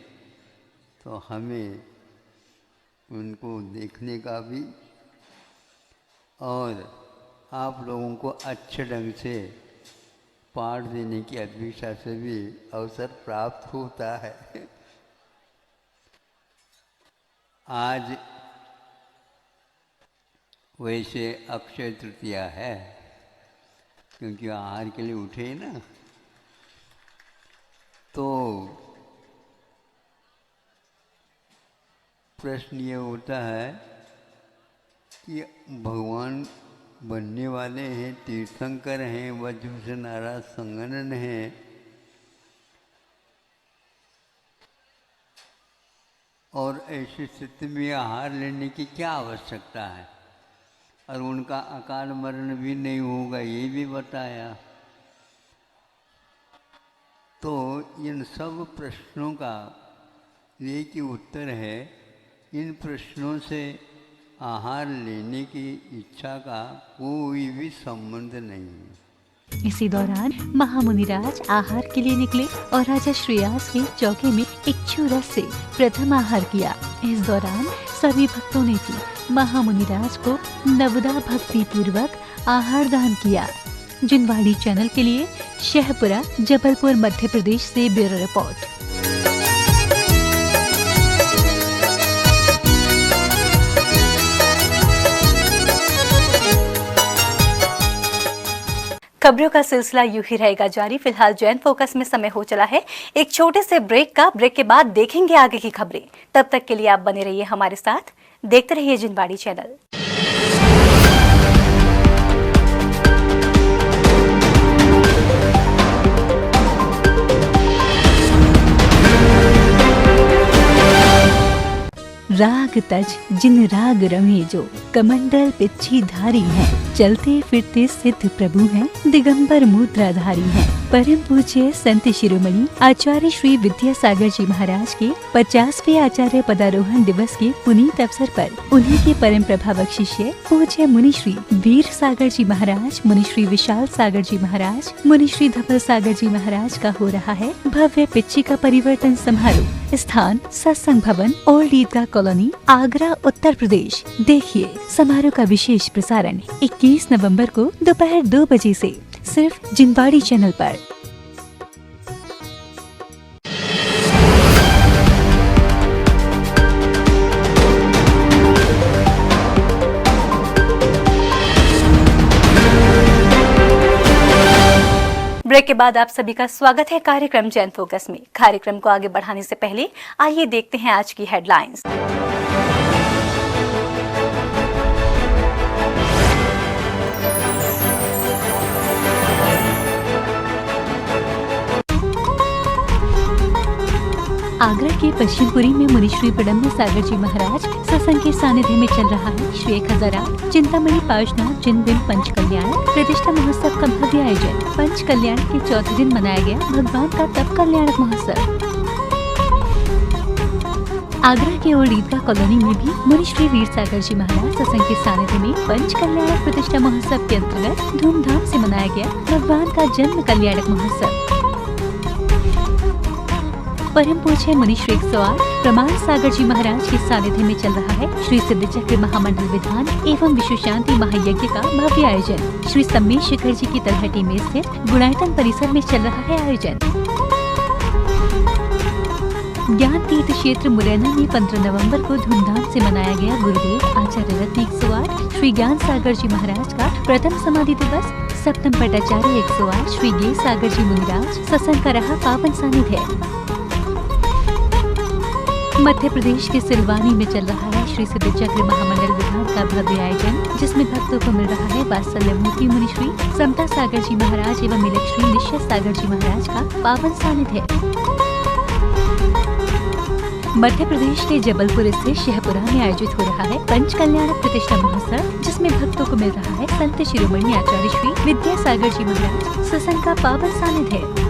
तो हमें उनको देखने का भी और आप लोगों को अच्छे ढंग से पाठ देने की अभिलाषा से भी अवसर प्राप्त होता है। आज वैसे अक्षय तृतीया है, क्योंकि आहार के लिए उठे ना, तो प्रश्न ये होता है कि भगवान बनने वाले हैं, तीर्थंकर हैं, वज्र से नाराज संगनन हैं, और ऐसी स्थिति में आहार लेने की क्या आवश्यकता है, और उनका अकाल मरण भी नहीं होगा ये भी बताया। तो इन सब प्रश्नों का एक ही उत्तर है, इन प्रश्नों से आहार लेने की इच्छा का कोई भी संबंध नहीं है। इसी दौरान महामुनिराज आहार के लिए निकले और राजा श्रेयास के चौके में इच्छु रस से प्रथम आहार किया। इस दौरान सभी भक्तों ने भी महामुनिराज को नवदा भक्ति पूर्वक आहार दान किया। जिनवाड़ी चैनल के लिए शहपुरा जबलपुर मध्य प्रदेश से ब्यूरो रिपोर्ट। खबरों का सिलसिला यूं ही रहेगा जारी। फिलहाल जैन फोकस में समय हो चला है एक छोटे से ब्रेक का। ब्रेक के बाद देखेंगे आगे की खबरें। तब तक के लिए आप बने रहिए हमारे साथ, देखते रहिए जिनवाड़ी चैनल। राग तज जिन राग रमे जो, कमंडल पिच्छी धारी है, चलते फिरते सिद्ध प्रभु हैं, दिगंबर मुद्राधारी हैं। परम पूज्य संत शिरोमणि आचार्य श्री विद्यासागर जी महाराज के 50वें आचार्य पदारोहण दिवस के पुनीत अवसर पर उन्हीं के परम प्रभावक शिष्य पूज्य मुनि श्री वीर सागर जी महाराज, मुनि श्री विशाल सागर जी महाराज, मुनि श्री धवल सागर जी महाराज का हो रहा है भव्य पिच्ची का परिवर्तन समारोह। स्थान सत्संग भवन, ओल्ड ईदगाह कॉलोनी, आगरा, उत्तर प्रदेश। देखिए समारोह का विशेष प्रसारण 21 नवंबर को दोपहर 2 बजे से सिर्फ जिनवाड़ी चैनल पर। ब्रेक के बाद आप सभी का स्वागत है कार्यक्रम जैन फोकस में। कार्यक्रम को आगे बढ़ाने से पहले आइए देखते हैं आज की हेडलाइंस। आगरा के पश्चिमपुरी में मुनि श्री प्रणम्य सागर जी महाराज सत्संग के सानिध्य में चल रहा है श्री 1008 चिंतामणि पार्षनाथ जिन दिन पंच कल्याण प्रतिष्ठा महोत्सव का भव्य आयोजन। पंच कल्याण के चौथे दिन मनाया गया भगवान का तप कल्याणक महोत्सव। आगरा के ओल्ड ईदगाह कॉलोनी में भी मुनि श्री वीर सागर जी महाराज सत्संग के सानिध्य में पंच कल्याणक प्रतिष्ठा महोत्सव के अंतर्गत धूमधाम से मनाया गया भगवान का जन्म कल्याणक महोत्सव। परम पूज्य मुनि श्री 108 प्रमाण सागर जी महाराज के सानिध्य में चल रहा है श्री सिद्ध चक्र महामंडल विधान एवं विश्व शांति महायज्ञ का भव्य आयोजन। श्री सम्मेश शिखर जी की तलहटी में स्थित गुणायतन परिसर में चल रहा है आयोजन। ज्ञान तीर्थ क्षेत्र मुरैना में 15 नवंबर को धूमधाम से मनाया गया गुरुदेव आचार्य रत्न 108 श्री ज्ञान सागर जी महाराज का प्रथम समाधि दिवस। सप्तम पटाचार्य 108 श्री गे सागर जी मुनिराज सत्संग का रहा पावन सानिध्य। मध्य प्रदेश के सिलवानी में चल रहा है श्री सिद्ध चक्र महामंडल विधान का भव्य आयोजन, जिसमें भक्तों को मिल रहा है वात्सल्य मूर्ति मुनि श्री समता सागर जी महाराज एवं मिलक श्री निश्चय सागर जी महाराज का पावन सानिध्य। मध्य प्रदेश के जबलपुर स्थित शहपुरा में आयोजित हो रहा है पंच कल्याणक प्रतिष्ठा महोत्सव, जिसमें भक्तों को मिल रहा है संत शिरोमणि आचार्य श्री विद्या सागर जी महाराज सत्संग का पावन सानिध्य।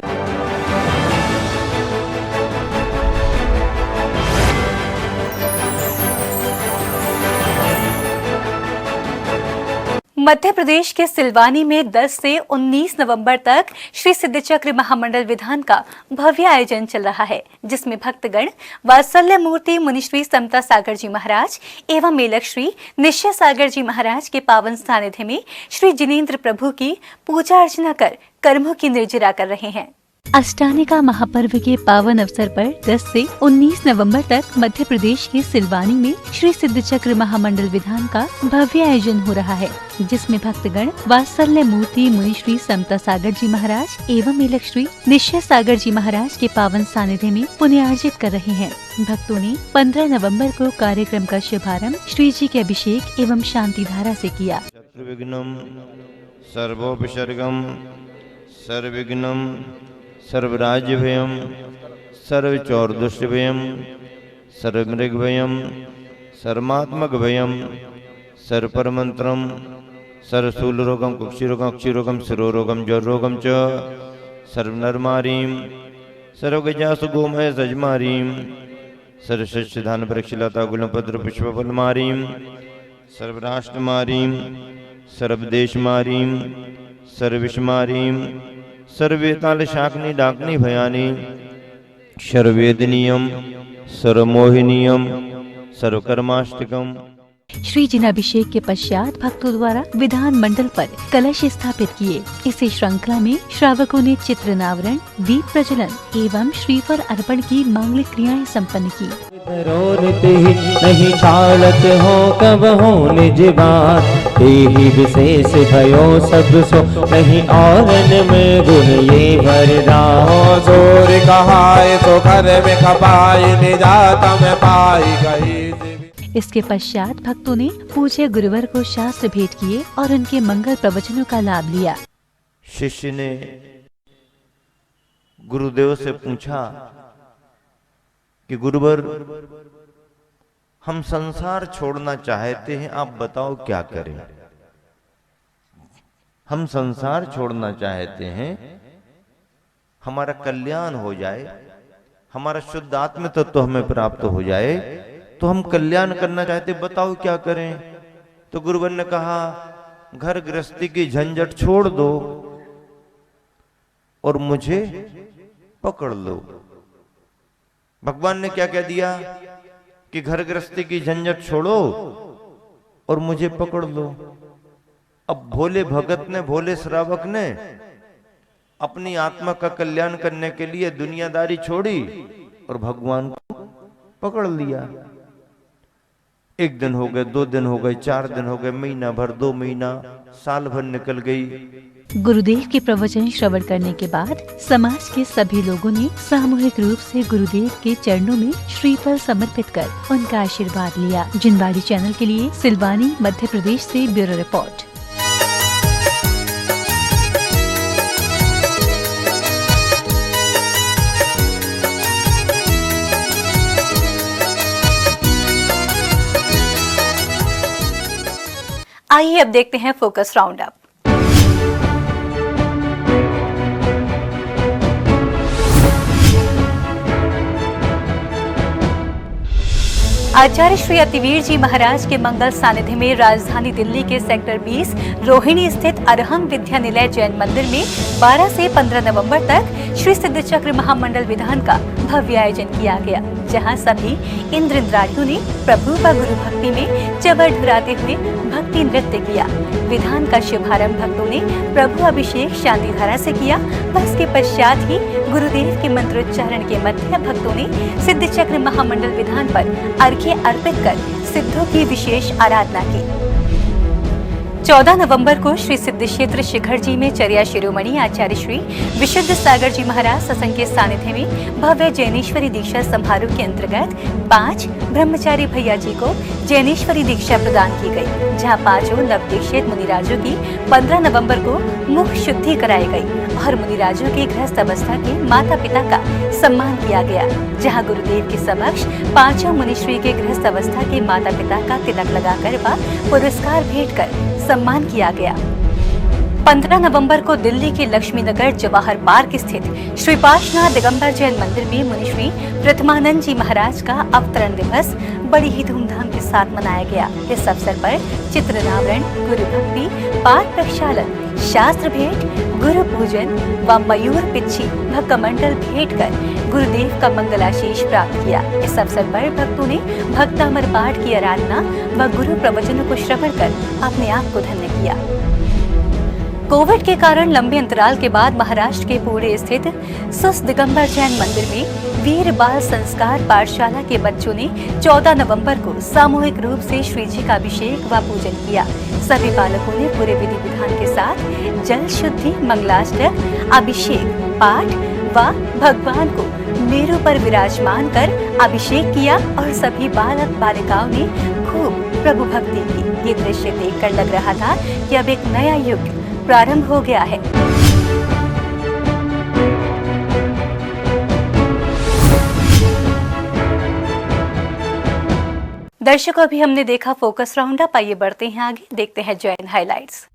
मध्य प्रदेश के सिलवानी में 10 से 19 नवंबर तक श्री सिद्ध चक्र महामंडल विधान का भव्य आयोजन चल रहा है, जिसमें भक्तगण वात्सल्य मूर्ति मुनि श्री समता सागर जी महाराज एवं मेलक श्री निश्चय सागर जी महाराज के पावन सानिध्य में श्री जिनेन्द्र प्रभु की पूजा अर्चना कर कर्मों की निर्जरा कर रहे हैं। अष्टानिका महापर्व के पावन अवसर पर 10 से 19 नवंबर तक मध्य प्रदेश के सिलवानी में श्री सिद्ध चक्र महामंडल विधान का भव्य आयोजन हो रहा है, जिसमें भक्तगण वात्सल्य मूर्ति मुनि श्री समता सागर जी महाराज एवं मेलक श्री निश्चय सागर जी महाराज के पावन सानिध्य में पुण्यार्जित कर रहे हैं। भक्तों ने 15 नवंबर को कार्यक्रम का शुभारंभ श्री जी के अभिषेक एवं शांति धारा से किया। सर्वोपसर्गम सर्वविघ्नम सर्वराज्यभयम सर्वचौरदुष्टभयम सर्वमृगभयम सर्वात्मकभयम सर्वपरमंत्रम सर्वशूलरोगम कुक्षिरोगम क्षीरोगम शिरोरोगम ज्वरोगम च सर्वनरमारीम सर्वगजासु गोमय सजमारीम सर्वशस्यधान वृक्षलता गुलपत्र पुष्पफलमारीम सर्वराष्ट्रमारीम सर्वदेशमारीम सर्वविषमारीम सर्वेताल शाकनी डाकनी भयानी सर्ववेदनीयम सर्वमोहिनीयम सर्वकर्माष्टकम। श्री जिनाभिषेक के पश्चात भक्तों द्वारा विधान मंडल पर कलश स्थापित किए। इसी श्रृंखला में श्रावकों ने चित्रनावरण, दीप प्रज्वलन एवं श्रीफल अर्पण की मांगलिक क्रियाएं संपन्न की। नहीं चालत हो कब हो निज बात, यही विशेष भयो सब सो नहीं और में गुण ये वरदान। जोर कहाए तो घर में खपाए निजात में पाई गई। इसके पश्चात भक्तों ने पूज्य गुरुवर को शास्त्र भेंट किए और उनके मंगल प्रवचनों का लाभ लिया। शिष्य ने गुरुदेव से पूछा कि गुरुवर, हम संसार छोड़ना चाहते हैं, आप बताओ क्या करें। हम संसार छोड़ना चाहते हैं, हमारा कल्याण हो जाए, हमारा शुद्ध आत्म तत्व हमें प्राप्त हो जाए, तो हम कल्याण करना चाहते, बताओ क्या करें। तो गुरुवर ने कहा, घर गृहस्थी की झंझट छोड़ दो और मुझे पकड़ लो। भगवान ने क्या कह दिया कि घर गृहस्थी की झंझट छोड़ो और मुझे पकड़ लो। अब भोले भगत ने, भोले श्रावक ने अपनी आत्मा का कल्याण करने के लिए दुनियादारी छोड़ी और भगवान को पकड़ लिया। 1 दिन हो गए, 2 दिन हो गए, 4 दिन हो गए, महीना भर, 2 महीना, साल भर निकल गई। गुरुदेव के प्रवचन श्रवण करने के बाद समाज के सभी लोगों ने सामूहिक रूप से गुरुदेव के चरणों में श्रीफल समर्पित कर उनका आशीर्वाद लिया। जिनवाड़ी चैनल के लिए सिलवानी, मध्य प्रदेश से ब्यूरो रिपोर्ट। आइए अब देखते हैं फोकस राउंड अप। आचार्य श्री अतिवीर जी महाराज के मंगल सानिध्य में राजधानी दिल्ली के सेक्टर 20 रोहिणी स्थित अरहम विद्यानिलय जैन मंदिर में 12 से 15 नवंबर तक श्री सिद्ध चक्र महामंडल विधान का भव्य आयोजन किया गया, जहां सभी इंद्राणियों ने प्रभु व गुरु भक्ति में चवर ढुराते हुए भक्ति नृत्य किया। विधान का शुभारंभ भक्तों ने प्रभु अभिषेक शांति धारा से किया व इसके पश्चात ही गुरुदेव के मंत्रोच्चारण के मध्य भक्तों ने सिद्ध चक्र महामंडल विधान पर अर्घ्य अर्पित कर सिद्धों की विशेष आराधना की। 14 नवंबर को श्री सिद्ध क्षेत्र शिखर जी में चर्या शिरोमणि आचार्य श्री विशुद्ध सागर जी महाराज सत्संग के सानिध्य में भव्य जैनेश्वरी दीक्षा समारोह के अंतर्गत 5 ब्रह्मचारी भैया जी को जैनेश्वरी दीक्षा प्रदान की गई, जहां 5 नवदीक्षित मुनिराजों की 15 नवंबर को मुख शुद्धि कराई गई और मुनिराजों की गृहस्थ अवस्था के माता पिता का सम्मान किया गया, जहां गुरुदेव के समक्ष 5 मुनिश्री के गृहस्थ अवस्था के माता पिता का तिलक लगाकर व पुरस्कार भेंट कर सम्मान किया गया। 15 नवंबर को दिल्ली के लक्ष्मी नगर जवाहर पार्क स्थित श्री पार्श्वनाथ दिगंबर जैन मंदिर में मुनिश्री प्रथमानंद जी महाराज का अवतरण दिवस बड़ी ही धूमधाम के साथ मनाया गया। इस अवसर पर चित्रनावरण, गुरु भक्ति, पाठ प्रक्षालन, शास्त्र भेंट, गुरु पूजन व मयूर पिच्छी व कमंडल भेंट कर गुरुदेव का मंगलाशीष प्राप्त किया। इस अवसर पर भक्तों ने भक्तामर पाठ की आराधना व गुरु प्रवचनों को श्रवण कर अपने आप को धन्य किया। कोविड के कारण लंबे अंतराल के बाद महाराष्ट्र के पुणे स्थित सुस दिगंबर जैन मंदिर में वीर बाल संस्कार पाठशाला के बच्चों ने 14 नवंबर को सामूहिक रूप से श्री जी का अभिषेक व पूजन किया। सभी बालकों ने पूरे विधि विधान के साथ जल शुद्धि, मंगलाष्टक, अभिषेक, पाठ व भगवान को मेरु पर विराजमान कर अभिषेक किया और सभी बालक बालिकाओं ने खूब प्रभु भक्ति की। ये दृश्य देखकर लग रहा था कि अब एक नया युग प्रारंभ हो गया है। दर्शकों, अभी हमने देखा फोकस राउंड अप। आइए बढ़ते हैं आगे, देखते हैं जैन हाइलाइट्स।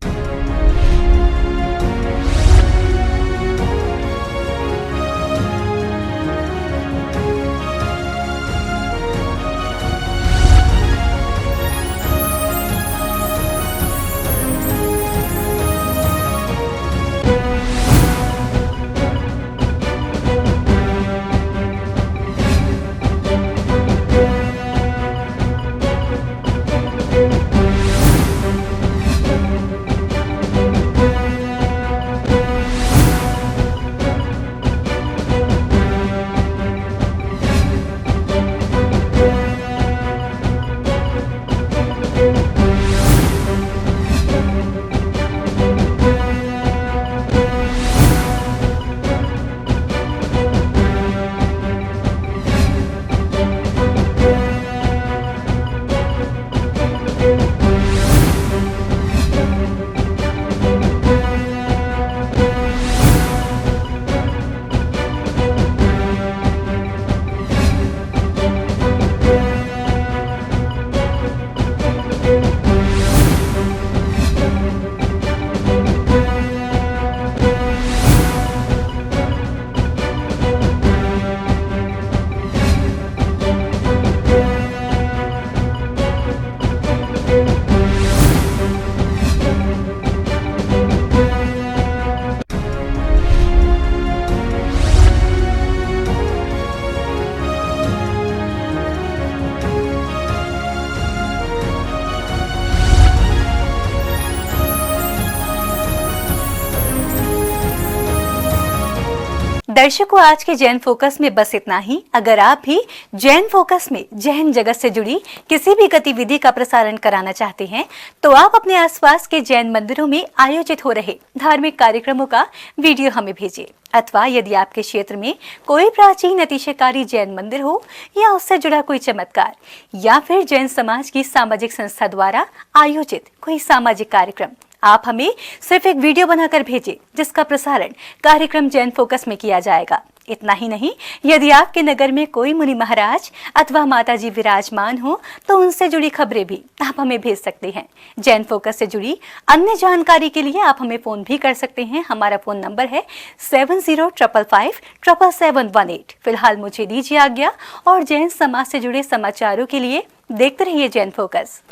दर्शकों, आज के जैन फोकस में बस इतना ही। अगर आप भी जैन फोकस में जैन जगत से जुड़ी किसी भी गतिविधि का प्रसारण कराना चाहते हैं तो आप अपने आसपास के जैन मंदिरों में आयोजित हो रहे धार्मिक कार्यक्रमों का वीडियो हमें भेजिए। अथवा यदि आपके क्षेत्र में कोई प्राचीन अतिशयकारी जैन मंदिर हो या उससे जुड़ा कोई चमत्कार या फिर जैन समाज की सामाजिक संस्था द्वारा आयोजित कोई सामाजिक कार्यक्रम, आप हमें सिर्फ एक वीडियो बनाकर भेजें जिसका प्रसारण कार्यक्रम जैन फोकस में किया जाएगा। इतना ही नहीं, यदि आपके नगर में कोई मुनि महाराज अथवा माता जी विराजमान हो तो उनसे जुड़ी खबरें भी आप हमें भेज सकते हैं। जैन फोकस से जुड़ी अन्य जानकारी के लिए आप हमें फोन भी कर सकते हैं। हमारा फोन नंबर है 7055577718। फिलहाल मुझे दीजिए आज्ञा और जैन समाज से जुड़े समाचारों के लिए देखते रहिए जैन फोकस।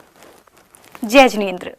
जय जिनेंद्र।